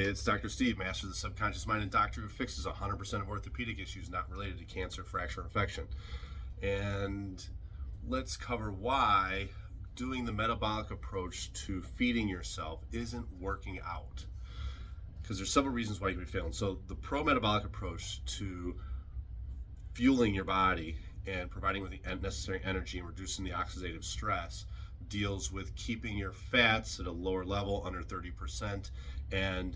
It's Dr. Steve, master of the subconscious mind and doctor who fixes 100% of orthopedic issues not related to cancer, fracture, or infection. And let's cover why doing the metabolic approach to feeding yourself isn't working out. Because there's several reasons why you could be failing. So the pro-metabolic approach to fueling your body and providing with the necessary energy and reducing the oxidative stress deals with keeping your fats at a lower level, under 30%, and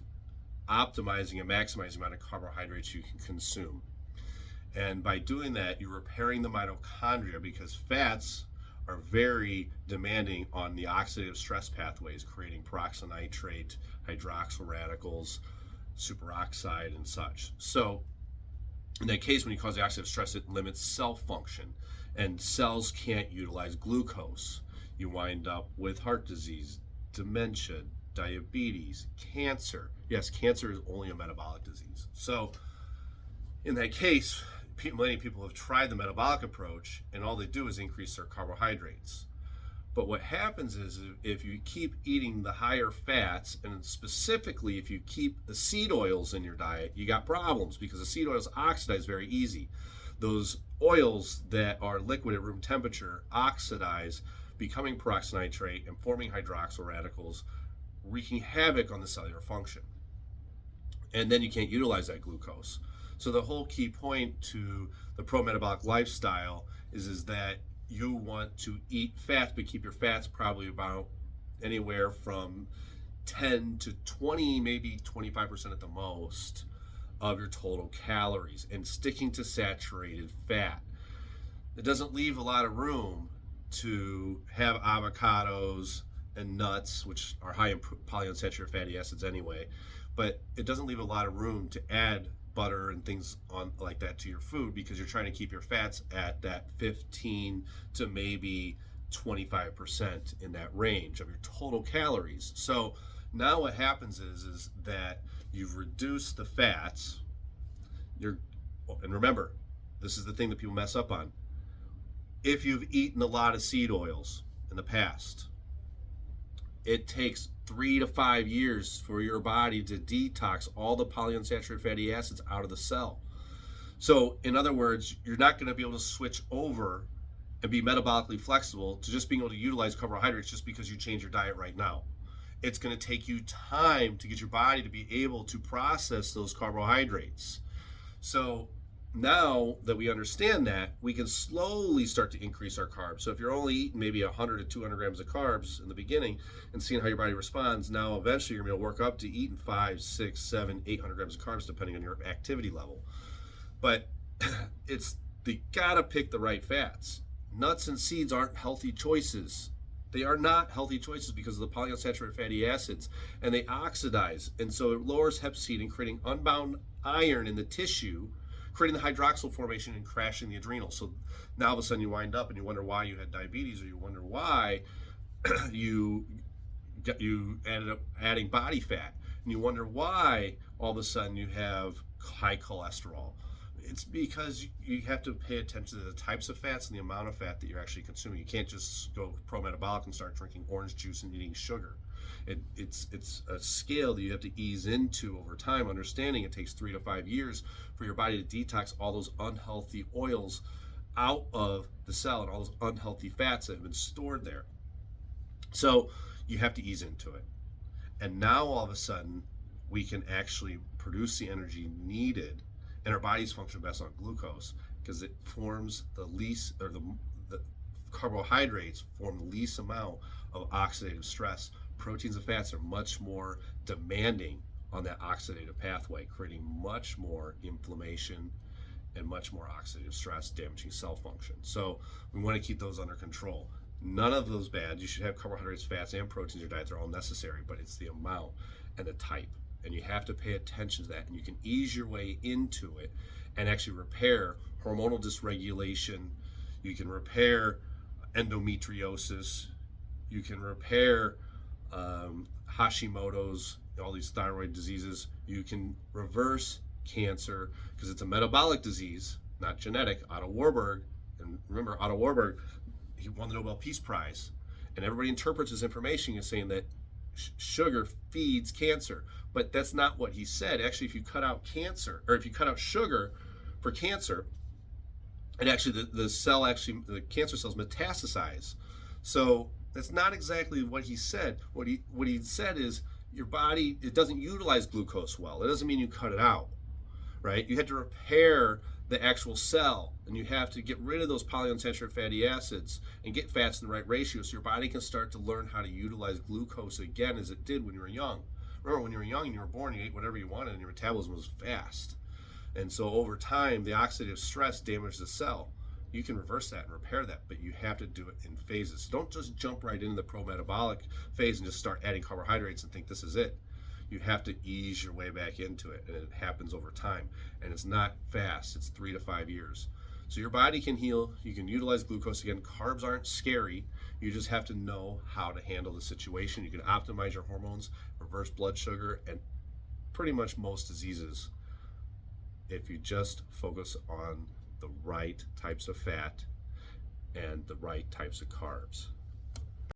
optimizing and maximizing the amount of carbohydrates you can consume. And by doing that, you're repairing the mitochondria, because fats are very demanding on the oxidative stress pathways, creating peroxynitrate, hydroxyl radicals, superoxide, and such. So in that case, when you cause the oxidative stress, it limits cell function, and cells can't utilize glucose. You wind up with heart disease, dementia, diabetes, cancer. Yes, cancer is only a metabolic disease. So in that case, many people have tried the metabolic approach, and all they do is increase their carbohydrates. But what happens is, if you keep eating the higher fats, and specifically if you keep the seed oils in your diet, you got problems, because the seed oils oxidize very easy. Those oils that are liquid at room temperature oxidize, becoming peroxynitrate and forming hydroxyl radicals, wreaking havoc on the cellular function. And then you can't utilize that glucose. So the whole key point to the pro-metabolic lifestyle is that you want to eat fat, but keep your fats probably about anywhere from 10 to 20, maybe 25% at the most of your total calories, and sticking to saturated fat. It doesn't leave a lot of room to have avocados and nuts, which are high in polyunsaturated fatty acids anyway, but it doesn't leave a lot of room to add butter and things on like that to your food, because you're trying to keep your fats at that 15 to maybe 25% in that range of your total calories. So now what happens is that you've reduced the fats. And remember, this is the thing that people mess up on. If you've eaten a lot of seed oils in the past, it takes 3 to 5 years for your body to detox all the polyunsaturated fatty acids out of the cell. So in other words, you're not going to be able to switch over and be metabolically flexible to just being able to utilize carbohydrates just because you change your diet right now. It's going to take you time to get your body to be able to process those carbohydrates. So now that we understand that, we can slowly start to increase our carbs. So if you're only eating maybe 100 to 200 grams of carbs in the beginning and seeing how your body responds, now eventually you're going to be able to work up to eating 5, 6, 7, 800 grams of carbs depending on your activity level. But you gotta pick the right fats. Nuts and seeds aren't healthy choices. They are not healthy choices because of the polyunsaturated fatty acids, and they oxidize, and so it lowers hep seed and creating unbound iron in the tissue, creating the hydroxyl formation and crashing the adrenals. So now all of a sudden you wind up and you wonder why you had diabetes, or you wonder why you ended up adding body fat, and you wonder why all of a sudden you have high cholesterol. It's because you have to pay attention to the types of fats and the amount of fat that you're actually consuming. You can't just go pro-metabolic and start drinking orange juice and eating sugar. It's a scale that you have to ease into over time, understanding it takes 3 to 5 years for your body to detox all those unhealthy oils out of the cell and all those unhealthy fats that have been stored there. So you have to ease into it. And now all of a sudden we can actually produce the energy needed, and our bodies function best on glucose because it forms the least, or the carbohydrates form the least amount of oxidative stress. Proteins and fats are much more demanding on that oxidative pathway, creating much more inflammation and much more oxidative stress, damaging cell function. So we want to keep those under control. None of those bad. You should have carbohydrates, fats, and proteins in your diet. They're all necessary, but it's the amount and the type. And you have to pay attention to that, and you can ease your way into it and actually repair hormonal dysregulation. You can repair endometriosis. You can repair Hashimoto's, all these thyroid diseases. You can reverse cancer because it's a metabolic disease, not genetic. Otto Warburg, and remember Otto Warburg, he won the Nobel Peace Prize, and everybody interprets his information as saying that sugar feeds cancer. But that's not what he said. Actually, if you cut out cancer, or if you cut out sugar for cancer, and actually the cancer cells metastasize. So that's not exactly what he said. What he said is your body, it doesn't utilize glucose well. It doesn't mean you cut it out, right? You have to repair the actual cell, and you have to get rid of those polyunsaturated fatty acids and get fats in the right ratio so your body can start to learn how to utilize glucose again as it did when you were young. Remember, when you were young and you were born, you ate whatever you wanted and your metabolism was fast. And so over time, the oxidative stress damages the cell. You can reverse that and repair that, but you have to do it in phases. Don't just jump right into the pro-metabolic phase and just start adding carbohydrates and think this is it. You have to ease your way back into it, and it happens over time. And it's not fast. It's 3 to 5 years. So your body can heal. You can utilize glucose again. Carbs aren't scary. You just have to know how to handle the situation. You can optimize your hormones, reverse blood sugar, and pretty much most diseases if you just focus on the right types of fat and the right types of carbs.